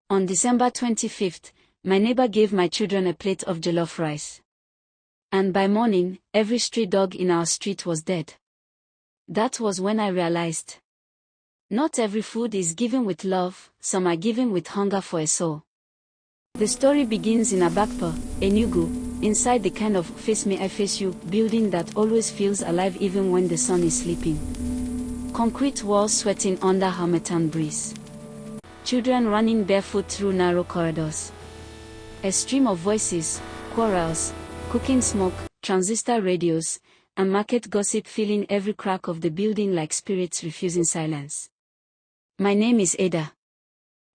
On December 25th, my neighbor gave my children a plate of jollof rice. And by morning, every stray dog in our street was dead. That was when I realized. Not every food is given with love, some are given with hunger for a soul. The story begins in Abakpa, Enugu, inside the kind of face me I face you building that always feels alive even when the sun is sleeping. Concrete walls sweating under harmattan breeze. Children running barefoot through narrow corridors. A stream of voices, quarrels, cooking smoke, transistor radios, and market gossip filling every crack of the building like spirits refusing silence. My name is Ada.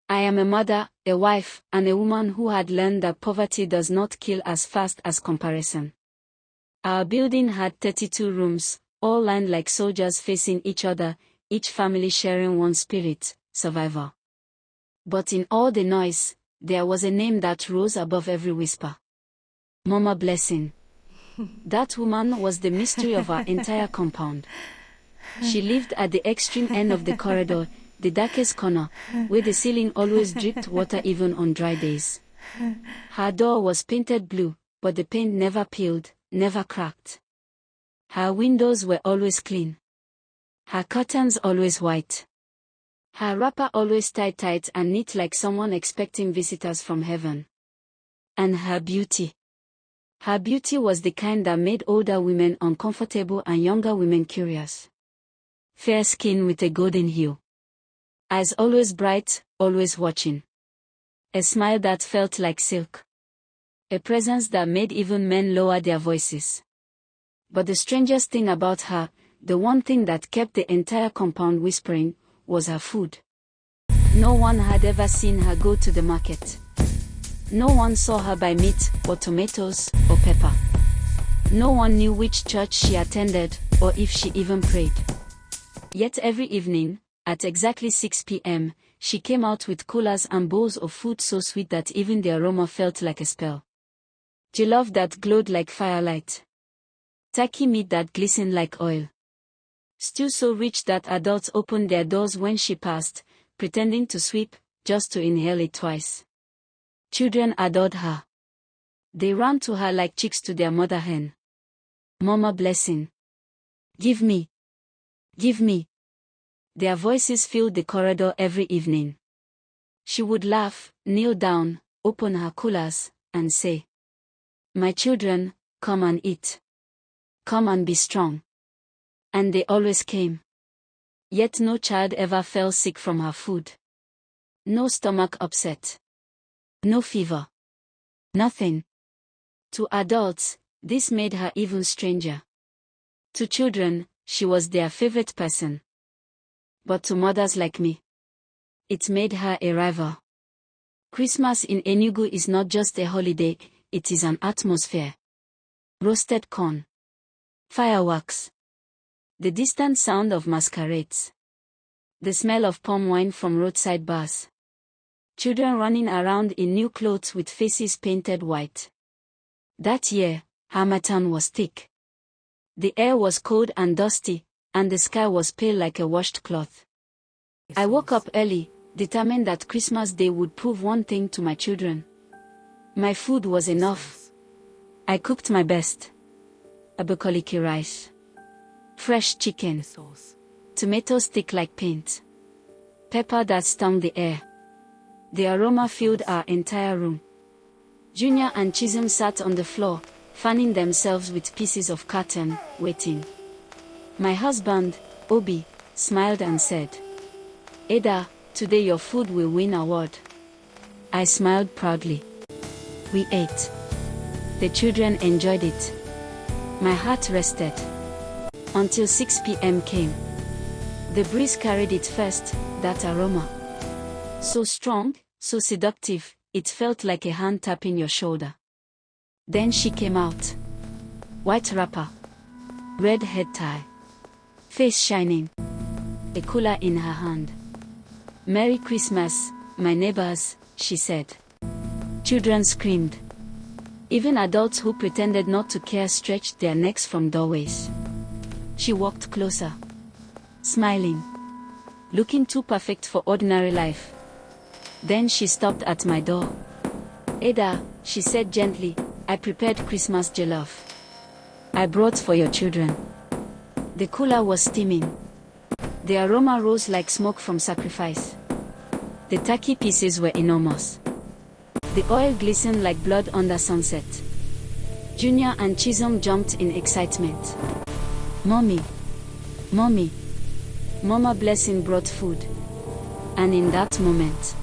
I am a mother, a wife, and a woman who had learned that poverty does not kill as fast as comparison. Our building had 32 rooms, all lined like soldiers facing each other, each family sharing one spirit, survival. But in all the noise, there was a name that rose above every whisper. Mama Blessing. That woman was the mystery of our entire compound. She lived at the extreme end of the corridor, the darkest corner, where the ceiling always dripped water even on dry days. Her door was painted blue, but the paint never peeled, never cracked. Her windows were always clean. Her curtains always white. Her wrapper always tied tight and neat like someone expecting visitors from heaven. And her beauty. Her beauty was the kind that made older women uncomfortable and younger women curious. Fair skin with a golden hue. Eyes always bright, always watching. A smile that felt like silk. A presence that made even men lower their voices. But the strangest thing about her, the one thing that kept the entire compound whispering, was her food. No one had ever seen her go to the market. No one saw her buy meat, or tomatoes, or pepper. No one knew which church she attended, or if she even prayed. Yet every evening, at exactly 6 p.m., she came out with coolers and bowls of food so sweet that even the aroma felt like a spell. Jollof that glowed like firelight. Turkey meat that glistened like oil. Stew so rich that adults opened their doors when she passed, pretending to sweep, just to inhale it twice. Children adored her. They ran to her like chicks to their mother hen. Mama Blessing. Give me. Give me. Their voices filled the corridor every evening. She would laugh, kneel down, open her coolers, and say, "My children, come and eat. Come and be strong." And they always came. Yet no child ever fell sick from her food. No stomach upset. No fever. Nothing. To adults, this made her even stranger. To children, she was their favorite person. But to mothers like me, it made her a rival. Christmas in Enugu is not just a holiday, it is an atmosphere. Roasted corn. Fireworks. The distant sound of masquerades. The smell of palm wine from roadside bars. Children running around in new clothes with faces painted white. That year, harmattan was thick. The air was cold and dusty, and the sky was pale like a washed cloth. I woke up early, determined that Christmas Day would prove one thing to my children. My food was enough. I cooked my best. Abakaliki rice. Fresh chicken. Tomatoes thick like paint. Pepper that stung the air. The aroma filled our entire room. Junior and Chisholm sat on the floor, fanning themselves with pieces of curtain, waiting. My husband, Obi, smiled and said, "Ada, today your food will win award." I smiled proudly. We ate. The children enjoyed it. My heart rested. Until 6 p.m. came. The breeze carried it first, that aroma. So strong, so seductive, it felt like a hand tapping your shoulder. Then she came out. White wrapper. Red head tie. Face shining. A cooler in her hand. "Merry Christmas, my neighbors," she said. Children screamed. Even adults who pretended not to care stretched their necks from doorways. She walked closer. Smiling. Looking too perfect for ordinary life. Then she stopped at my door. "Ada," she said gently, "I prepared Christmas jollof. I brought for your children." The cooler was steaming. The aroma rose like smoke from sacrifice. The turkey pieces were enormous. The oil glistened like blood under sunset. Junior and Chisom jumped in excitement. "Mommy! Mommy!" Mama Blessing brought food. And in that moment,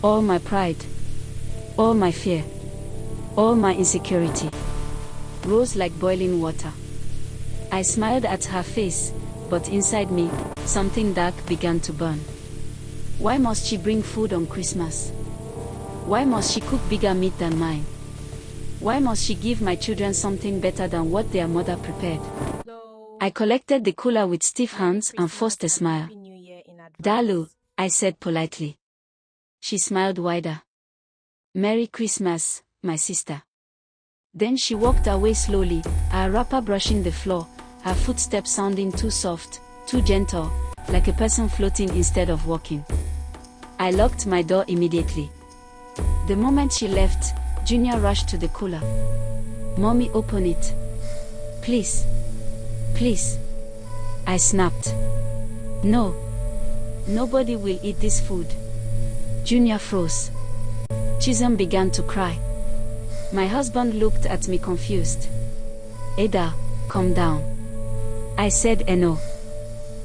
all my pride, all my fear, all my insecurity rose like boiling water. I smiled at her face, but inside me, something dark began to burn. Why must she bring food on Christmas? Why must she cook bigger meat than mine? Why must she give my children something better than what their mother prepared? I collected the cooler with stiff hands and forced a smile. "Dalu," I said politely. She smiled wider. "Merry Christmas, my sister." Then she walked away slowly, her wrapper brushing the floor, her footsteps sounding too soft, too gentle, like a person floating instead of walking. I locked my door immediately. The moment she left, Junior rushed to the cooler. "Mommy, open it. Please. Please." I snapped. "No. Nobody will eat this food." Junior froze. Chisom began to cry. My husband looked at me confused. "Ada, calm down." I said, "No.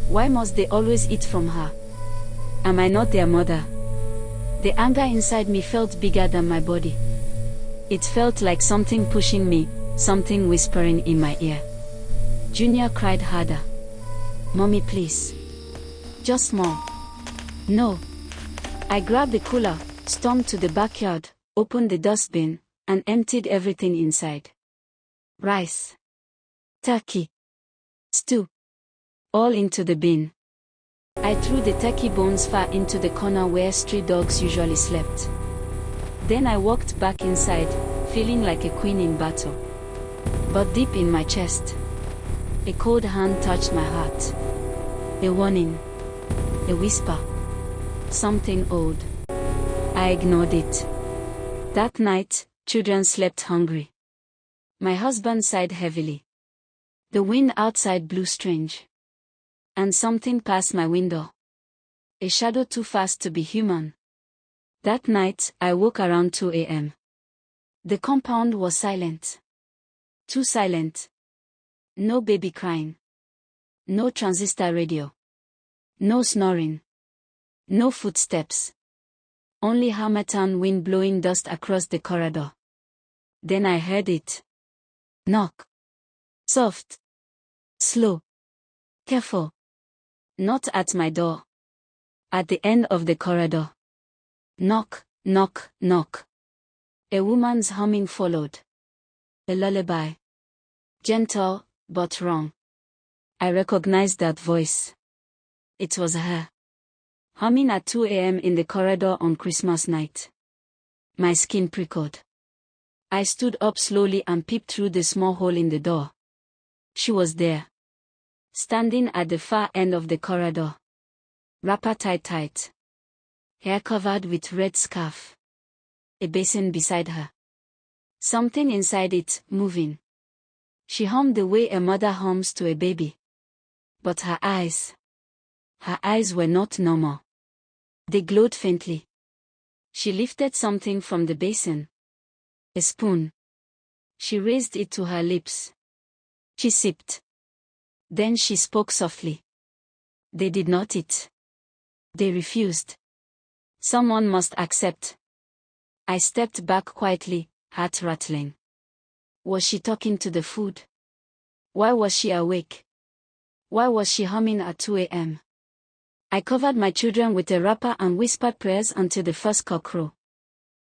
Why must they always eat from her? Am I not their mother?" The anger inside me felt bigger than my body. It felt like something pushing me, something whispering in my ear. Junior cried harder. "Mommy, please. Just more." "No." I grabbed the cooler, stormed to the backyard, opened the dustbin, and emptied everything inside. Rice, turkey, stew, all into the bin. I threw the turkey bones far into the corner where stray dogs usually slept. Then I walked back inside, feeling like a queen in battle. But deep in my chest, a cold hand touched my heart. A warning, a whisper, something old. I ignored it. That night, children slept hungry. My husband sighed heavily. The wind outside blew strange. And something passed my window. A shadow too fast to be human. That night, I woke around 2 a.m. The compound was silent. Too silent. No baby crying. No transistor radio. No snoring. No footsteps. Only harmattan wind blowing dust across the corridor. Then I heard it. Knock. Soft. Slow. Careful. Not at my door. At the end of the corridor. Knock, knock, knock. A woman's humming followed. A lullaby. Gentle, but wrong. I recognized that voice. It was her. Humming at 2 a.m. in the corridor on Christmas night. My skin prickled. I stood up slowly and peeped through the small hole in the door. She was there. Standing at the far end of the corridor. Wrapper tied tight. Hair covered with red scarf. A basin beside her. Something inside it, moving. She hummed the way a mother hums to a baby. But her eyes were not normal. They glowed faintly. She lifted something from the basin. A spoon. She raised it to her lips. She sipped. Then she spoke softly. They did not eat. They refused. Someone must accept. I stepped back quietly, heart rattling. Was she talking to the food? Why was she awake? Why was she humming at 2 a.m.? I covered my children with a wrapper and whispered prayers until the first cock crew.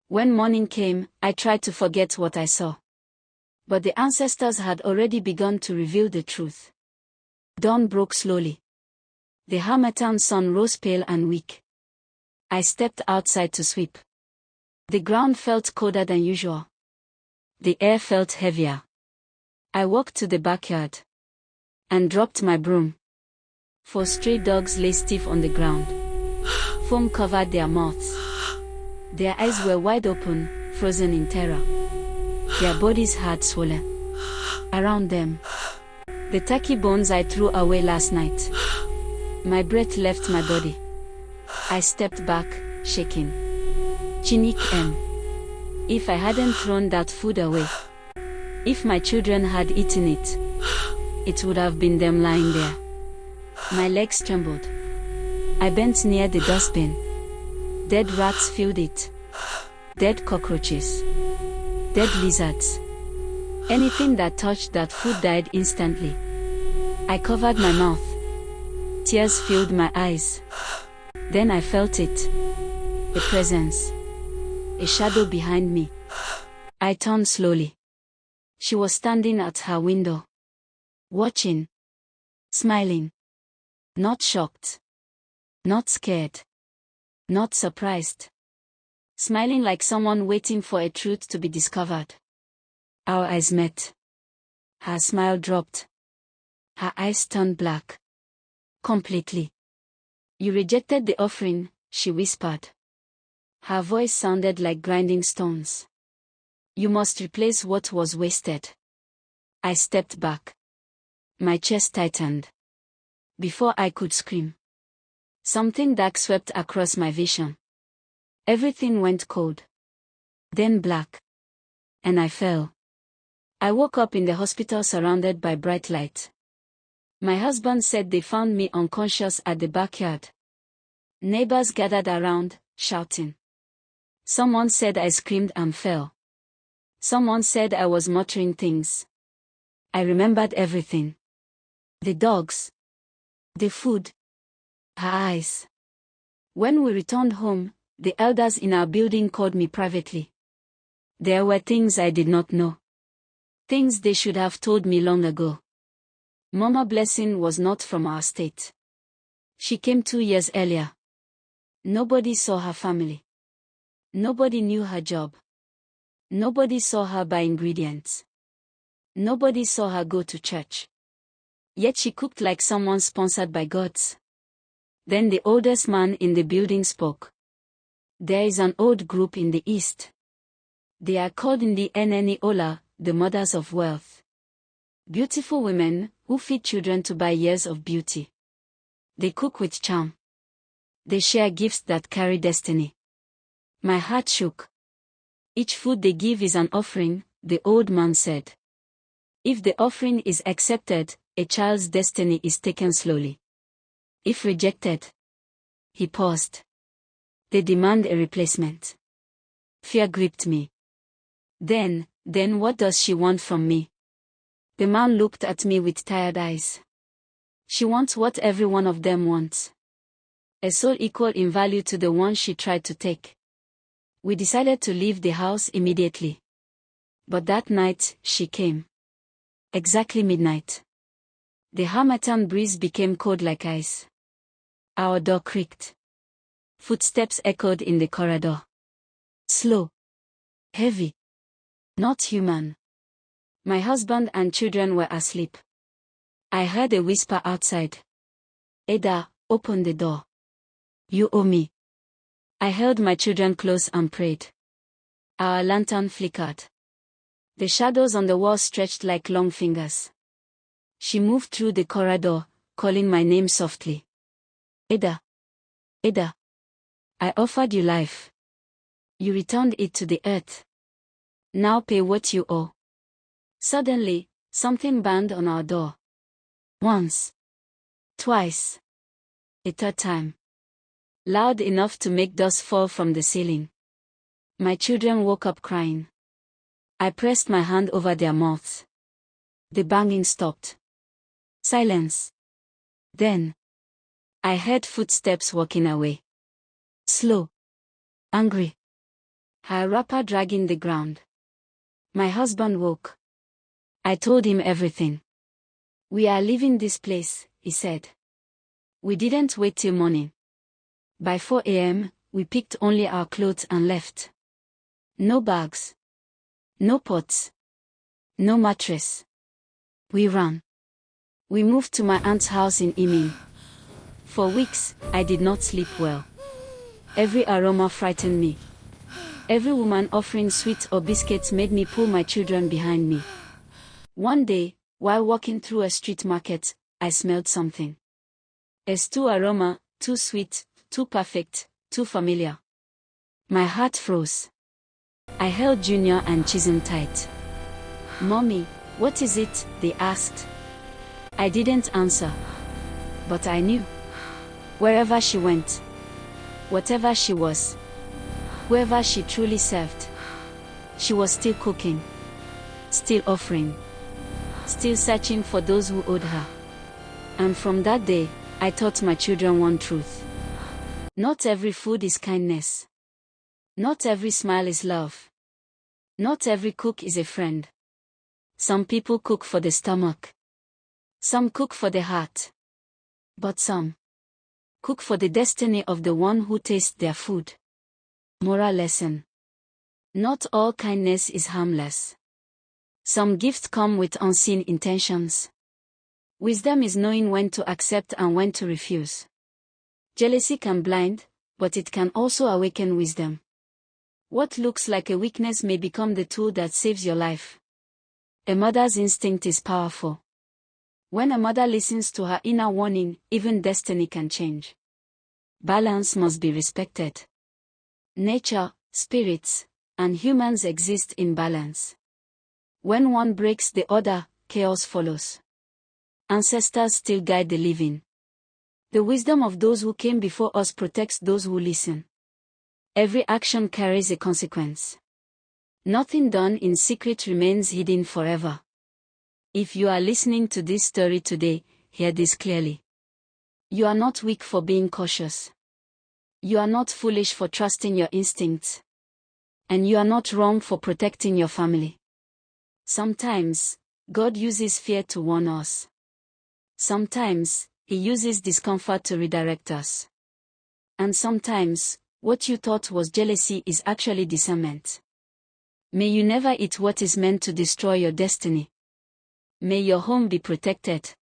When morning came, I tried to forget what I saw. But the ancestors had already begun to reveal the truth. Dawn broke slowly. The harmattan sun rose pale and weak. I stepped outside to sweep. The ground felt colder than usual. The air felt heavier. I walked to the backyard. And dropped my broom. 4 stray dogs lay stiff on the ground. Foam covered their mouths. Their eyes were wide open, frozen in terror. Their bodies had swollen. Around them, the turkey bones I threw away last night. My breath left my body. I stepped back, shaking. Chinik M. If I hadn't thrown that food away, if my children had eaten it, it would have been them lying there. My legs trembled. I bent near the dustbin. Dead rats filled it. Dead cockroaches. Dead lizards. Anything that touched that food died instantly. I covered my mouth. Tears filled my eyes. Then I felt it. A presence. A shadow behind me. I turned slowly. She was standing at her window. Watching. Smiling. Not shocked. Not scared. Not surprised. Smiling like someone waiting for a truth to be discovered. Our eyes met. Her smile dropped. Her eyes turned black. Completely. You rejected the offering, she whispered. Her voice sounded like grinding stones. You must replace what was wasted. I stepped back. My chest tightened. Before I could scream, something dark swept across my vision. Everything went cold. Then black. And I fell. I woke up in the hospital surrounded by bright light. My husband said they found me unconscious at the backyard. Neighbors gathered around, shouting. Someone said I screamed and fell. Someone said I was muttering things. I remembered everything. The dogs. The food. Her eyes. When we returned home, the elders in our building called me privately. There were things I did not know. Things they should have told me long ago. Mama Blessing was not from our state. She came 2 years earlier. Nobody saw her family. Nobody knew her job. Nobody saw her buy ingredients. Nobody saw her go to church. Yet she cooked like someone sponsored by gods. Then the oldest man in the building spoke. There is an old group in the East. They are called in the Nneni Ola, the mothers of wealth. Beautiful women, who feed children to buy years of beauty. They cook with charm. They share gifts that carry destiny. My heart shook. Each food they give is an offering, the old man said. If the offering is accepted, a child's destiny is taken slowly. If rejected, he paused. They demand a replacement. Fear gripped me. Then what does she want from me? The man looked at me with tired eyes. She wants what every one of them wants. A soul equal in value to the one she tried to take. We decided to leave the house immediately. But that night, she came. Exactly midnight. The harmattan breeze became cold like ice. Our door creaked. Footsteps echoed in the corridor. Slow. Heavy. Not human. My husband and children were asleep. I heard a whisper outside. Ada, open the door. You owe me. I held my children close and prayed. Our lantern flickered. The shadows on the wall stretched like long fingers. She moved through the corridor, calling my name softly. Ada. Ada. I offered you life. You returned it to the earth. Now pay what you owe. Suddenly, something banged on our door. Once. Twice. A third time. Loud enough to make dust fall from the ceiling. My children woke up crying. I pressed my hand over their mouths. The banging stopped. Silence. Then, I heard footsteps walking away. Slow. Angry. Her wrapper dragging the ground. My husband woke. I told him everything. We are leaving this place, he said. We didn't wait till morning. By 4 a.m., we picked only our clothes and left. No bags. No pots. No mattress. We ran. We moved to my aunt's house in Imin. For weeks, I did not sleep well. Every aroma frightened me. Every woman offering sweets or biscuits made me pull my children behind me. One day, while walking through a street market, I smelled something. A stew aroma, too sweet, too perfect, too familiar. My heart froze. I held Junior and Chisholm tight. "Mommy, what is it?" they asked. I didn't answer. But I knew. Wherever she went, whatever she was, whoever she truly served, she was still cooking, still offering, still searching for those who owed her. And from that day, I taught my children one truth. Not every food is kindness. Not every smile is love. Not every cook is a friend. Some people cook for the stomach. Some cook for the heart. But some cook for the destiny of the one who tastes their food. Moral lesson. Not all kindness is harmless. Some gifts come with unseen intentions. Wisdom is knowing when to accept and when to refuse. Jealousy can blind, but it can also awaken wisdom. What looks like a weakness may become the tool that saves your life. A mother's instinct is powerful. When a mother listens to her inner warning, even destiny can change. Balance must be respected. Nature, spirits, and humans exist in balance. When one breaks the other, chaos follows. Ancestors still guide the living. The wisdom of those who came before us protects those who listen. Every action carries a consequence. Nothing done in secret remains hidden forever. If you are listening to this story today, hear this clearly. You are not weak for being cautious. You are not foolish for trusting your instincts. And you are not wrong for protecting your family. Sometimes, God uses fear to warn us. Sometimes, He uses discomfort to redirect us. And sometimes, what you thought was jealousy is actually discernment. May you never eat what is meant to destroy your destiny. May your home be protected.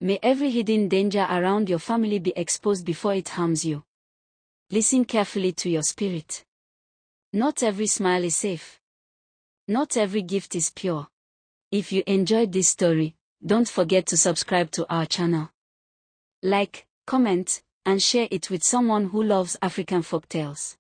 May every hidden danger around your family be exposed before it harms you. Listen carefully to your spirit. Not every smile is safe. Not every gift is pure. If you enjoyed this story, don't forget to subscribe to our channel. Like, comment, and share it with someone who loves African folktales.